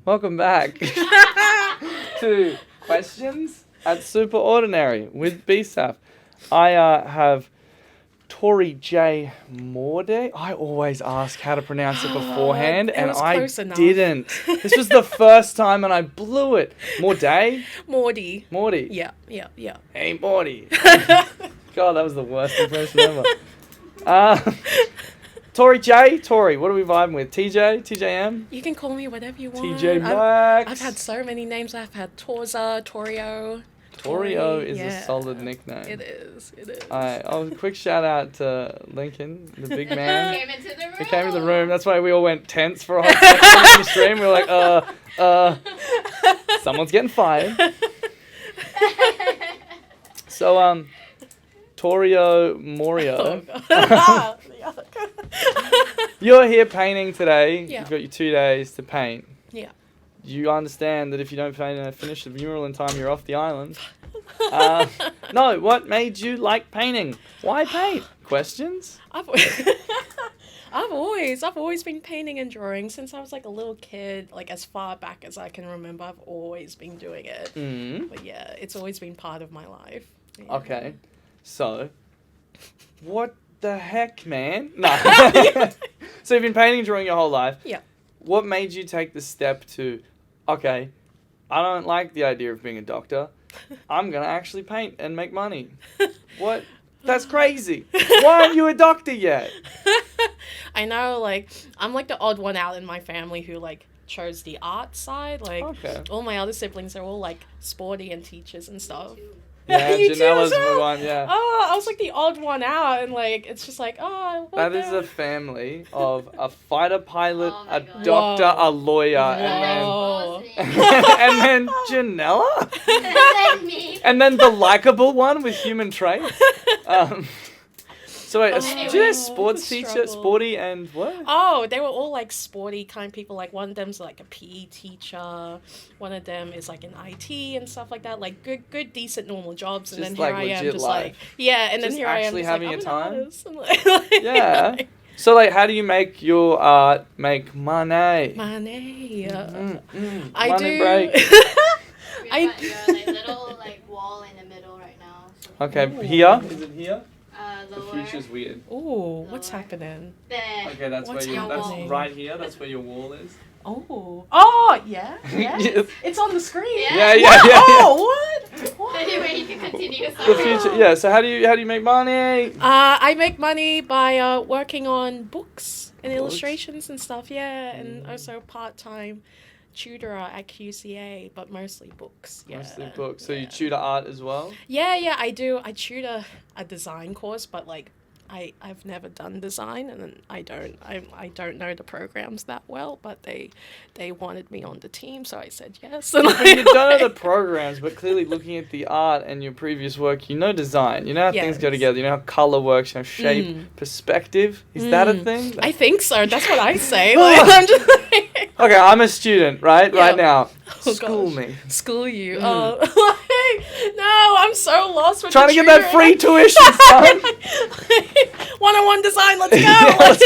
Welcome back to Questions at Superordinary with BSAF. I have Tori-Jay Mordey. I always ask how to pronounce it beforehand, and I didn't. This was the first time, and I blew it. Mordey? Mordey. Yeah. Hey, Mordey. God, that was the worst impression ever. Tori-Jay? Tori, what are we vibing with? TJ? TJM? You can call me whatever you want. TJ Max. I've had so many names. I've had Torza, Torio. Torio is a solid nickname. It is. Alright, a quick shout out to Lincoln, the big man. He He came into the room. That's why we all went tense for a hot second in the stream. We were like, someone's getting fired. So, Torio Morio. Oh, You're here painting today. Yeah. You've got your 2 days to paint. Yeah. You understand that if you don't finish the mural in time, you're off the island. No, what made you like painting? Why paint? Questions? I've always been painting and drawing since I was like a little kid, like as far back as I can remember. I've always been doing it. Mm. But yeah, it's always been part of my life. Yeah. Okay. So, what the heck, man? No. So you've been painting and drawing your whole life. Yeah. What made you take the step to, okay, I don't like the idea of being a doctor. I'm going to actually paint and make money. What? That's crazy. Why aren't you a doctor yet? I know, like, I'm like the odd one out in my family who, like, chose the art side. Like, all my other siblings are all, like, sporty and teachers and stuff. Yeah, You Janella's too, the one, yeah. Oh, I was like the odd one out, and like it's just like, oh. That is a family of a fighter pilot, a God. doctor, Whoa. a lawyer, Whoa. and then Janella? Me. And then the likable one with human traits. So wait, Anyway. do you know sports teacher, Struggle. sporty and what? Oh, they were all like sporty kind of people. Like one of them's like a PE teacher. One of them is like in IT and stuff like that. Like good, decent, normal jobs. And Just then here like I am, legit just life. like and then Just here I am, actually just having like, a I'm an time? artist. And like, Yeah. So like, how do you make your art make money? Money. Mm. I Money do. break. You're I- like little like wall in the middle right now. So Okay, Ooh. here? Is it here? The lower. future's weird. Ooh, what's Lower. happening? There. Okay, that's What's where you. That's happening? right here. That's where your wall is. Oh, yeah. Yes. It's on the screen. Yeah. Yeah. Oh, what? Anyway, you can continue. The Sorry. future. Yeah. So how do you make money? I make money by working on books and Books? illustrations and stuff, yeah, and also part-time tutor at QCA, but mostly books. Yeah. Mostly books. So you Yeah. tutor art as well. Yeah, I do. I tutor a design course, but like I've never done design, and I don't know the programs that well, but they wanted me on the team, so I said yes. And But you don't know the programs, but clearly looking at the art and your previous work, you know design. You know how things go Yes. together. You know how color works. You know shape, perspective. Is that a thing? I think so. That's what I say. Like, I'm just like, Okay, I'm a student, right? Yeah. Right now. Oh, School gosh. me. School you. No, I'm so lost with Trying to the get that free tutoring. tuition, son. One-on-one design, let's go. Yeah, let's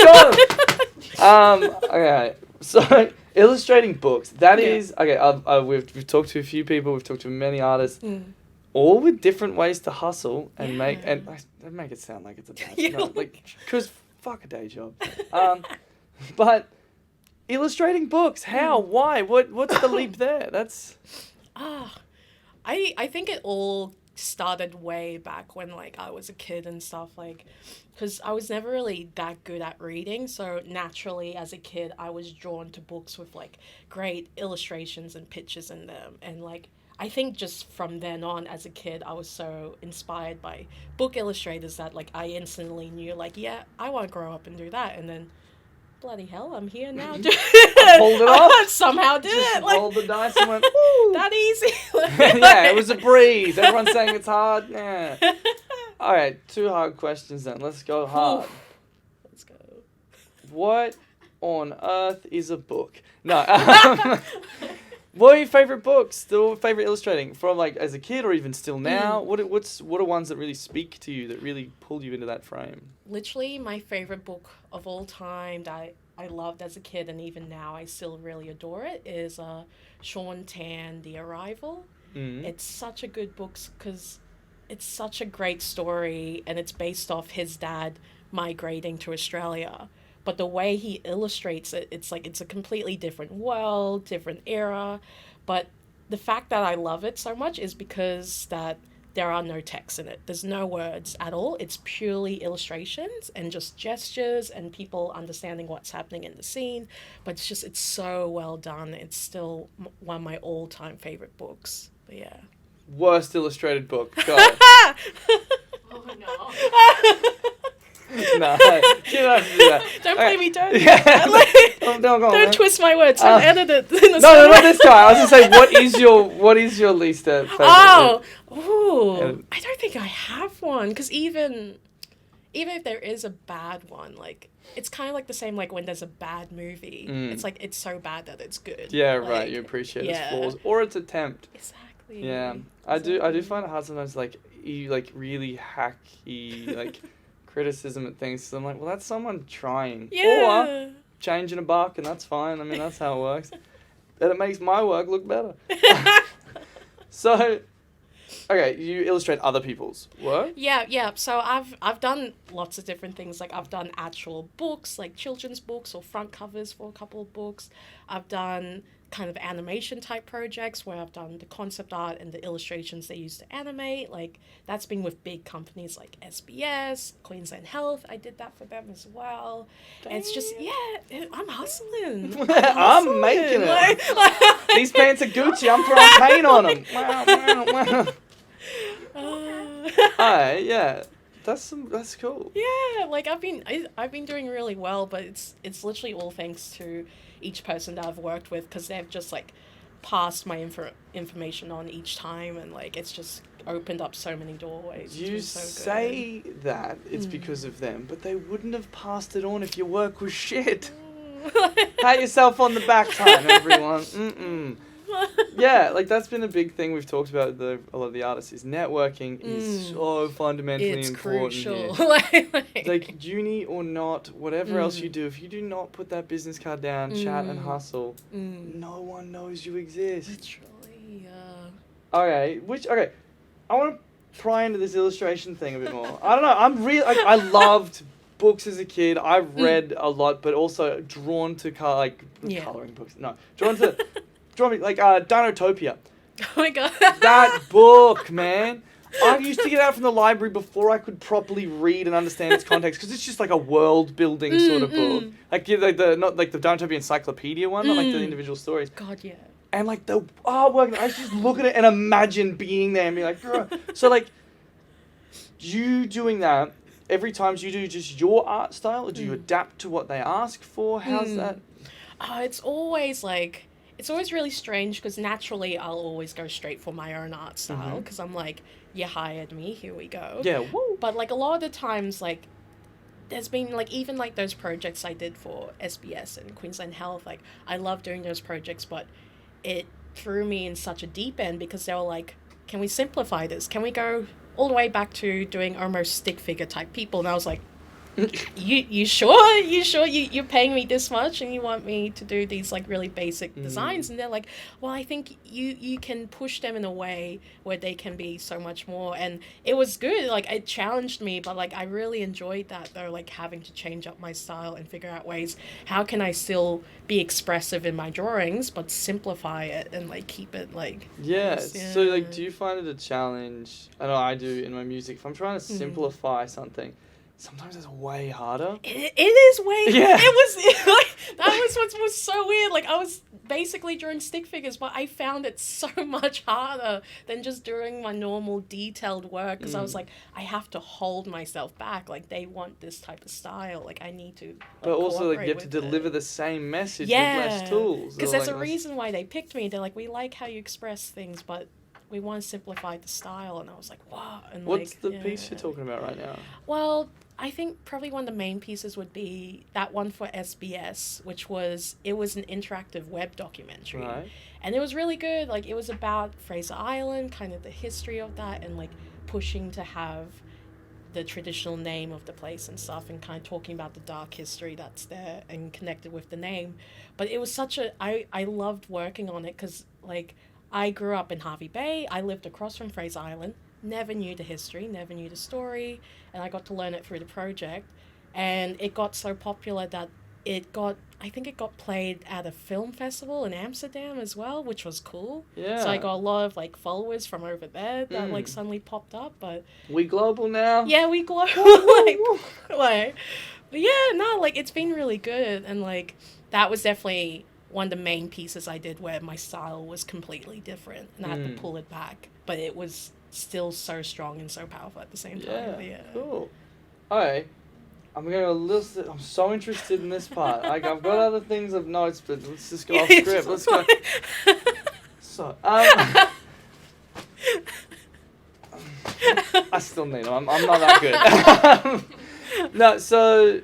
go. Okay, so illustrating books. That Yeah. is okay. We've talked to a few people. We've talked to many artists, all with different ways to hustle and make it sound like it's a bad Yeah. because fuck a day job. But illustrating books. How? Why? What's the leap there? That's I think it all started way back when like I was a kid and stuff, like because I was never really that good at reading, so naturally as a kid I was drawn to books with like great illustrations and pictures in them, and like I think just from then on as a kid I was so inspired by book illustrators that like I instantly knew like, yeah, I want to grow up and do that, and then bloody hell, I'm here now. Pulled it off. Somehow did just it. Like, rolled the dice and went. Woo. that easy. Yeah, it was a breeze. Everyone's saying it's hard. Yeah. All right, 2 hard questions then. Let's go hard. Let's go. What on earth is a book? No. What are your favorite books? Still favorite illustrating from like as a kid or even still now? What are ones that really speak to you, that really pull you into that frame? Literally my favorite book of all time that I loved as a kid, and even now I still really adore it, is Sean Tan, The Arrival. It's such a good book because it's such a great story, and it's based off his dad migrating to Australia. But the way he illustrates it, it's like it's a completely different world, different era. But the fact that I love it so much is because that there are no text in it. There's no words at all. It's purely illustrations and just gestures and people understanding what's happening in the scene. But it's so well done. It's still one of my all-time favorite books. But yeah. Worst illustrated book. Go. Oh no. No, you don't have to do that. Don't play me dirty. Yeah. Don't twist my words. I'll edit it. No, not this guy. I was gonna say, what is your least favorite? Ooh. I don't think I have one, because even if there is a bad one, like it's kind of like the same like when there's a bad movie. It's like it's so bad that it's good. Yeah, like, right. You appreciate its flaws or its attempt. Exactly. Yeah, I do find it hard sometimes. Like you like really hacky like criticism at things. So I'm like, well, that's someone trying. Yeah. Or changing a buck, and that's fine. I mean, that's how it works. And it makes my work look better. So, okay, you illustrate other people's work? Yeah. So I've done lots of different things. Like I've done actual books, like children's books or front covers for a couple of books. I've done kind of animation type projects where I've done the concept art and the illustrations they use to animate. Like that's been with big companies like SBS, Queensland Health. I did that for them as well. And it's just, I'm hustling. I'm making it. These pants are Gucci. I'm throwing paint on them. Wow. Alright, yeah. That's cool. Yeah, like I've been doing really well, but it's literally all thanks to each person that I've worked with, because they've just like passed my information on each time, and like it's just opened up so many doorways. You say that it's because of them, but they wouldn't have passed it on if your work was shit. Pat yourself on the back time, everyone. Yeah, like that's been a big thing we've talked about with a lot of the artists, is networking is so fundamentally important. It's crucial. Like uni or not, whatever else you do, if you do not put that business card down, chat and hustle, no one knows you exist. Literally, Okay, I want to pry into this illustration thing a bit more. I don't know, I loved books as a kid. I read a lot, but also drawn to coloring books. No, drawn to Dinotopia. Oh my god. That book, man. I used to get out from the library before I could properly read and understand its context, because it's just like a world building sort of book. Like not like the Dinotopia encyclopedia one, not like the individual stories. God, yeah. And like the artwork, I just look at it and imagine being there and be like, bro. So like, you doing that, every time you do just your art style, or do you adapt to what they ask for? How's that? It's always really strange, because naturally I'll always go straight for my own art style, because I'm like, you hired me, here we go. Yeah, woo. But like a lot of the times, like there's been like even like those projects I did for SBS and Queensland Health, like I love doing those projects, but it threw me in such a deep end, because they were like, can we simplify this? Can we go all the way back to doing almost stick figure type people? And I was like, you sure you're paying me this much and you want me to do these like really basic designs? And they're like, well, I think you can push them in a way where they can be so much more. And it was good, like it challenged me, but like I really enjoyed that though, like having to change up my style and figure out ways, how can I still be expressive in my drawings but simplify it and like keep it like nice. So like, do you find it a challenge? I know I do in my music. If I'm trying to simplify something, sometimes it's way harder. It is way. Yeah. It was that was what was so weird. Like I was basically drawing stick figures, but I found it so much harder than just doing my normal detailed work, because I was like, I have to hold myself back. Like they want this type of style. Like I need to. Like, but also, like you have to deliver the same message with less tools. Because there's a reason why they picked me. They're like, we like how you express things, but we want to simplify the style. And I was like, wow. And what's the piece you're talking about right now? Well, I think probably one of the main pieces would be that one for SBS, which was an interactive web documentary. Right. And it was really good. Like it was about Fraser Island, kind of the history of that, and like pushing to have the traditional name of the place and stuff, and kind of talking about the dark history that's there and connected with the name. But it was I loved working on it because, like, I grew up in Harvey Bay. I lived across from Fraser Island. Never knew the history, never knew the story, and I got to learn it through the project. And it got so popular that I think it got played at a film festival in Amsterdam as well, which was cool. Yeah. So I got a lot of, like, followers from over there that, like, suddenly popped up. But we global now. yeah, we global. like, but yeah, no, like, it's been really good. And, like, that was definitely one of the main pieces I did where my style was completely different. And I had to pull it back. But it was still so strong and so powerful at the same time. Yeah. Cool. Alright. I'm going to list it. I'm so interested in this part. Like, I've got other things of notes, but let's just go off script. Let's go. So, I still need them. I'm not that good. No, so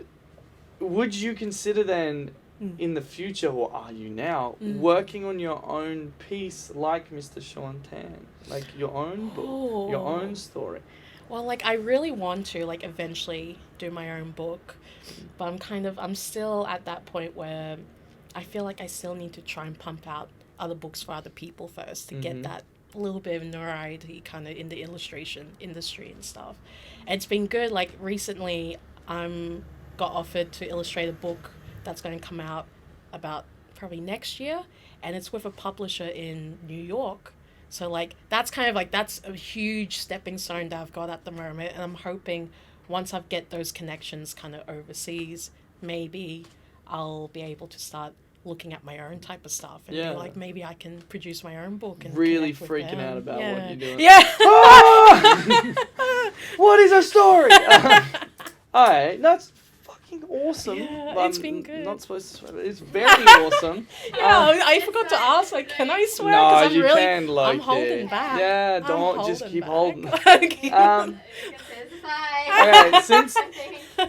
would you consider then in the future, or are you now, working on your own piece like Mr. Sean Tan? Like your own book, your own story? Well, like, I really want to, like, eventually do my own book, but I'm still at that point where I feel like I still need to try and pump out other books for other people first to get that little bit of notoriety kind of in the illustration industry and stuff. And it's been good. Like, recently, got offered to illustrate a book that's going to come out about probably next year, and it's with a publisher in New York. So, like, that's kind of, like, that's a huge stepping stone that I've got at the moment. And I'm hoping once I get those connections kind of overseas, maybe I'll be able to start looking at my own type of stuff. And be like, maybe I can produce my own book. And really freaking out about what you're doing. Yeah. What is a story? Alright, that's fucking awesome. Yeah, it's been good. Not supposed to swear, but it's very awesome. I forgot to ask, like, can I swear? No, I'm you really, can, like, I'm holding back. Yeah, don't, just keep holding. Okay. Okay, since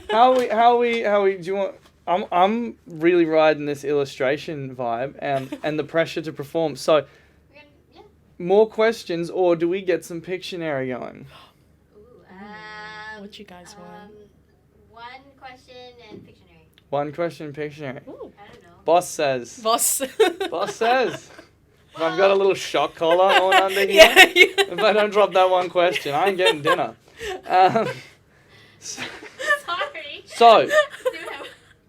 how we do you want? I'm really riding this illustration vibe and the pressure to perform. So, more questions, or do we get some Pictionary going? What you guys want? One question and Pictionary. One question, Pictionary. Ooh. I don't know. Boss says. Boss Says. If I've got a little shock collar on under here, yeah. if I don't drop that one question, I ain't getting dinner. Sorry. So,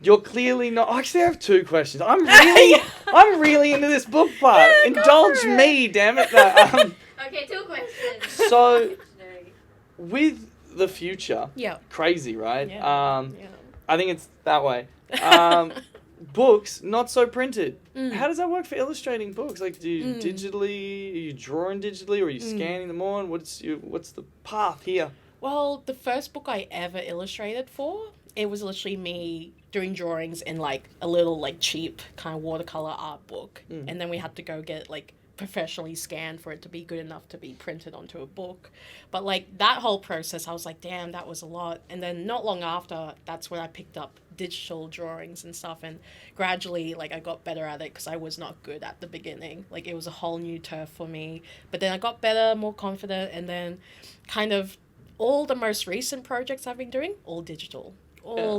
you're clearly not. Actually, I have two questions. I'm really into this book part. Indulge me, damn it. No, Okay, two questions. So, with the future, crazy, right? Yeah. I think it's that way. Books, not so printed. How does that work for illustrating books? Like, do you digitally, are you drawing digitally, or are you scanning them on? What's the path here? Well, the first book I ever illustrated for, it was literally me doing drawings in, like, a little, like, cheap kind of watercolor art book. And then we had to go get, like, professionally scanned for it to be good enough to be printed onto a book. But, like, that whole process, I was like, damn, that was a lot. And then not long after, that's when I picked up digital drawings and stuff, and gradually, like, I got better at it because I was not good at the beginning. Like, it was a whole new turf for me. But then I got better, more confident, and then kind of all the most recent projects I've been doing, all digital.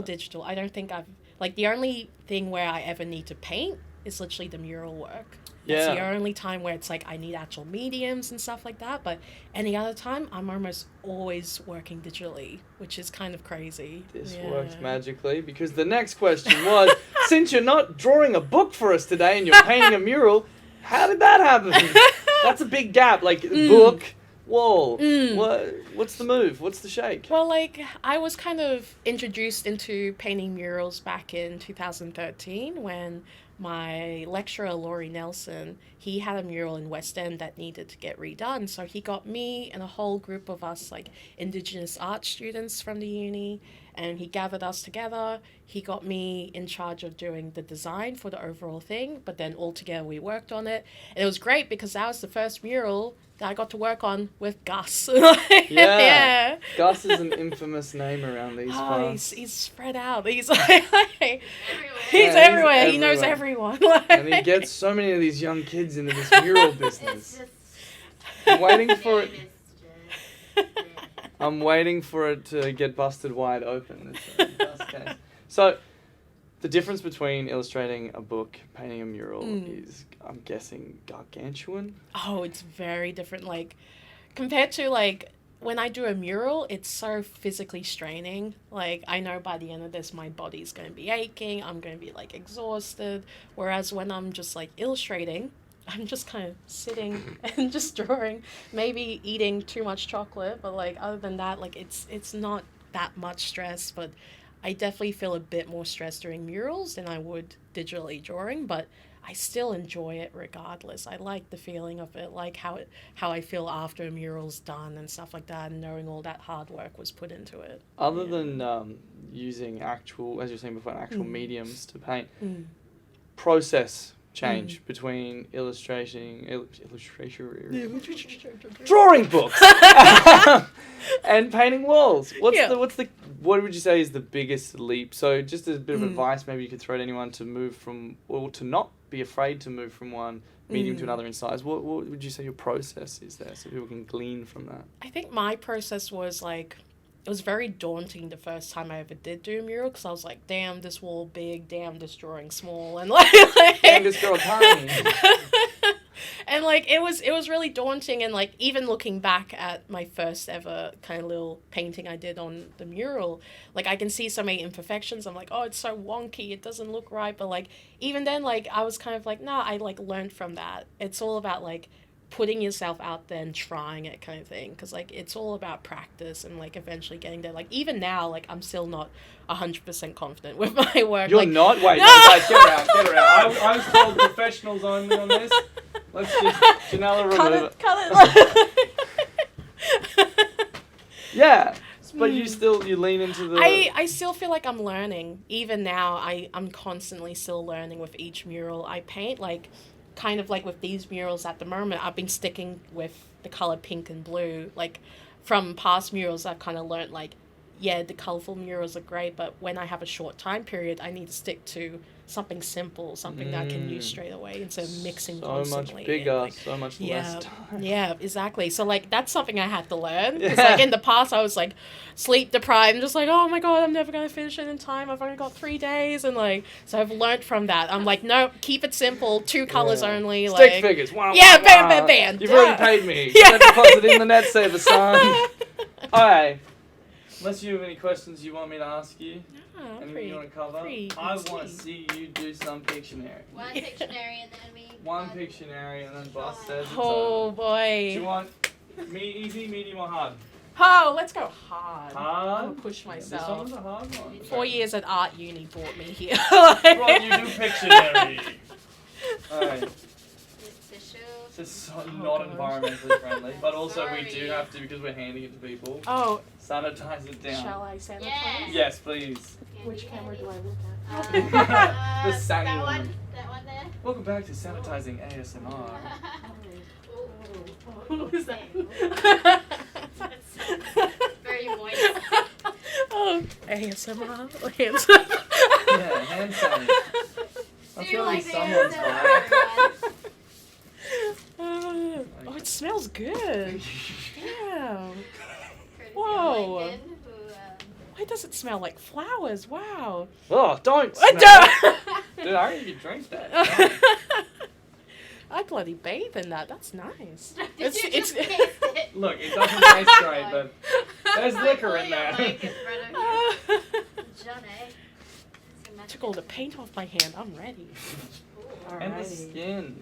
Digital. I don't think like, the only thing where I ever need to paint is literally the mural work. That's the only time where it's like I need actual mediums and stuff like that. But any other time, I'm almost always working digitally, which is kind of crazy. This works magically, because the next question was, since you're not drawing a book for us today and you're painting a mural, how did that happen? That's a big gap. Like, book, wall. What's the move? What's the shake? Well, like, I was kind of introduced into painting murals back in 2013 when my lecturer, Laurie Nelson, he had a mural in West End that needed to get redone. So he got me and a whole group of us, like, Indigenous art students from the uni, and he gathered us together. He got me in charge of doing the design for the overall thing, but then all together we worked on it. And it was great because that was the first mural that I got to work on with Gus. Yeah. Gus is an infamous name around these parts. He's spread out. He's like, he's everywhere. He knows everyone. And he gets so many of these young kids into this mural business. I'm waiting for it. I'm waiting for it to get busted wide open. Okay. So, the difference between illustrating a book, painting a mural is, I'm guessing, gargantuan. Oh, it's very different. Like, compared to, like, when I do a mural, it's so physically straining. Like, I know by the end of this, my body's going to be aching. I'm going to be, like, exhausted. Whereas when I'm just, like, illustrating, I'm just kind of sitting and just drawing. Maybe eating too much chocolate. But, like, other than that, like, it's not that much stress. But I definitely feel a bit more stress during murals than I would digitally drawing. But I still enjoy it regardless. I like the feeling of it, like how I feel after a mural's done and stuff like that, and knowing all that hard work was put into it. Other than using actual, as you were saying before, actual mediums to paint, process change between illustration, drawing books, and painting walls. What would you say is the biggest leap? So just a bit of advice, maybe you could throw to anyone to move from, or to not be afraid to move from one medium to another in size. What would you say your process is there, so people can glean from that? I think my process was like, it was very daunting the first time I ever did do a mural, because I was like, damn, this wall big, damn, this drawing small, and like damn, this girl tiny. And like it was really daunting, and like even looking back at my first ever kind of little painting I did on the mural, like I can see so many imperfections. I'm like, oh, it's so wonky, it doesn't look right. But like even then, like I was kind of like, nah, I like learned from that. It's all about like putting yourself out there and trying it kind of thing, because like it's all about practice and like eventually getting there. Like even now, like I'm still not 100% confident with my work. You're like, not? Wait, no, guys, get around. I was told professionals only on this. Let's just, Janella, remove it. Cut it. Yeah, but you lean into the... I still feel like I'm learning. Even now, I'm constantly still learning with each mural I paint. Like, kind of like with these murals at the moment, I've been sticking with the color pink and blue. Like, from past murals, I've kind of learned, like, yeah, the colorful murals are great, but when I have a short time period, I need to stick to something simple, something that I can use straight away instead of mixing constantly. So much bigger, like, so much less time. Yeah, exactly. So, like, that's something I had to learn. Because, like, in the past, I was, like, sleep deprived and just like, oh, my God, I'm never going to finish it in time. I've only got 3 days. And, like, so I've learned from that. I'm like, no, keep it simple. 2 colors only. Stick like, figures. Wow, yeah, wow, bam, wow. bam, bam. You've already paid me. Yeah. Deposit in the net saver, son. All right. Unless you have any questions you want me to ask you. Anything you want to cover? I want to see you do some Pictionary. One Pictionary and then we... One Pictionary and then boss says it's Oh, over. boy. Do you want easy, medium, or hard? Oh, let's go hard. Hard? I'll push myself. This one's a hard one. 4 years at art uni brought me here. Brought you do Pictionary. Alright. This is so not environmentally friendly, but also we do have to, because we're handing it to people, sanitize it down. Shall I sanitize? Yeah. Yes, please. Which camera do I look The that Sanny one. one. That one there. Welcome back to Sanitizing ASMR. What was that? Very moist. Oh, ASMR. Yeah, hand sanitizer. I'm Do you feeling like someone's ASMR, vibe. everyone? Oh, it smells good. Damn. Courtesy Whoa. of Lincoln, who, Why does it smell like flowers? Wow. Oh, don't I smell it. Dude, I didn't even drink that. I bloody bathe in that. That's nice. Did you just taste it? Look, it doesn't taste great, but there's liquor in there. Like in front of you. Johnny. Took all the paint off my hand. I'm ready. And the Alrighty. skin.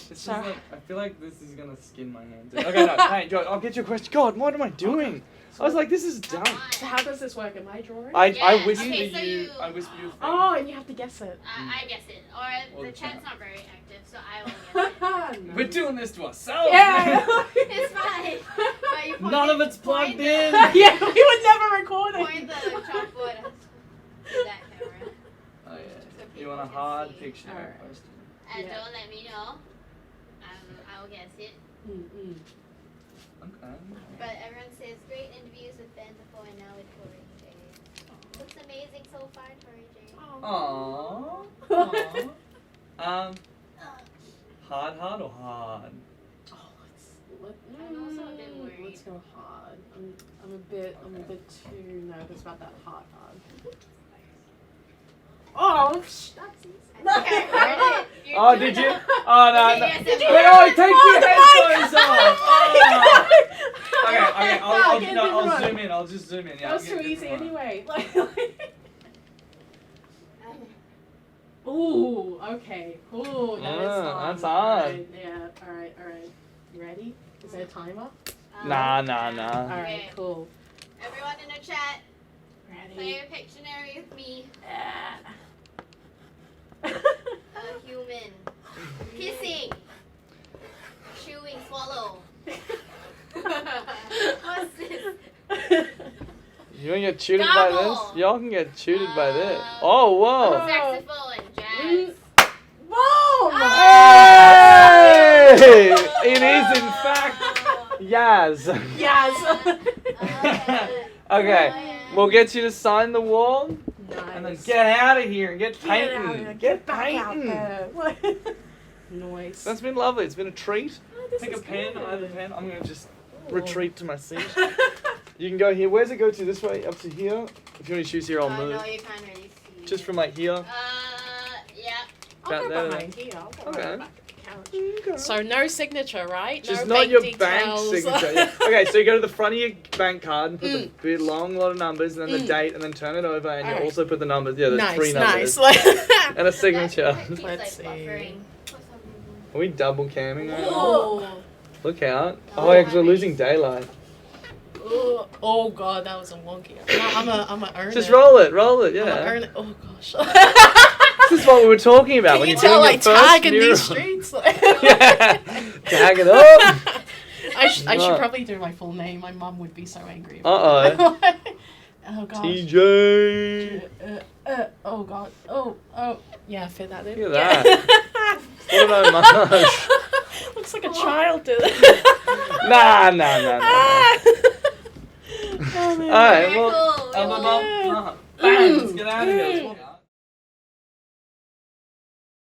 This So- is like, I feel like this is gonna skin my hand. Okay, no, hey, Joe, I'll get you a question. God, what am I doing? I was like, this is dumb. So how does this work? Am I drawing? I whisper Okay, so you. I whisper you. a thing. Oh, and you have to guess it. I guess it. Or Or the the chat's chat. not very active, so I will guess it. We're doing this to ourselves. Yeah. It's fine. But you point None of the- it's plugged point the- in. Yeah, we would never record Point it. the chalkboard to that camera. Oh yeah. So You want a people hard can see. picture Alright. question? And Yeah. don't let me know. I will guess it. Okay. But everyone says great interviews with Ben before and now with Tori-Jay. Looks amazing so far, Tori-Jay. Aww. Aww. Hard or hard? Oh, let's I'm also a bit worried. Let's go hard. I'm a bit too nervous about that hard. Oh, That's easy. Okay, heard it. You're Oh, doing did you? it. Oh, no. Did no. you Wait, guys- oh, take your headphones off. Oh. Okay, Get I'll different zoom in. I'll just zoom in. Yeah, That was I'll too get a easy different one. anyway. Ooh, okay. Ooh, that is hard. That's hard. Alright, yeah, alright. You ready? Is there a timer? Nah. Alright, Okay. cool. Everyone in the chat, Ready? play a Pictionary with me. A human. Hissing. Chewing, swallow. What's this? You wanna get tutored by this? Gobble. Y'all can get tutored by this. Oh, whoa. Saxophone, jazz. Whoa! Hey! It is, in fact, Yaz. Yes. Okay, we'll get you to sign the wall, and then Nice. get out of here and get Get out painting. there. Get back out painting. there. Noise. That's been lovely. It's been a treat. This Take a is pen. good. I have a pen. I'm gonna just Ooh. retreat to my seat. You can go here. Where's it go to? This way? Up to here? If you want to choose here, I'll move. No, you can't really see. Just from like here. Yeah. I'll About go there, behind here. I'll go Okay. right back at the couch. So no signature, right? Just no not bank your details. bank signature. Yeah. Okay, so you go to the front of your bank card and put the big long lot of numbers and then the date and then turn it over and you Alright. also put the numbers. Yeah, there's Nice, 3 numbers. nice. And a signature. That keeps, Let's like, see. buffering. Are we double camming right now? Oh. Look out. Oh, Oh, yeah, because we're nice. losing daylight. Oh god, that was a wonky. No, I'm a earn Just it. roll it, I'm yeah. a earn it. Oh gosh. This is what we were talking about Can when you you're tell doing like your first tag in mural. these streets? Yeah. Tag it up. I should Right. probably do my full name. My mum would be so angry. Uh-oh. Oh gosh. TJ. Oh god. Oh. Yeah, fit that in. Look at that. What an homage. Looks like a child did. Nah. Oh, man. Alright, Very well. cool. Bang, let's get out of here. Let's walk.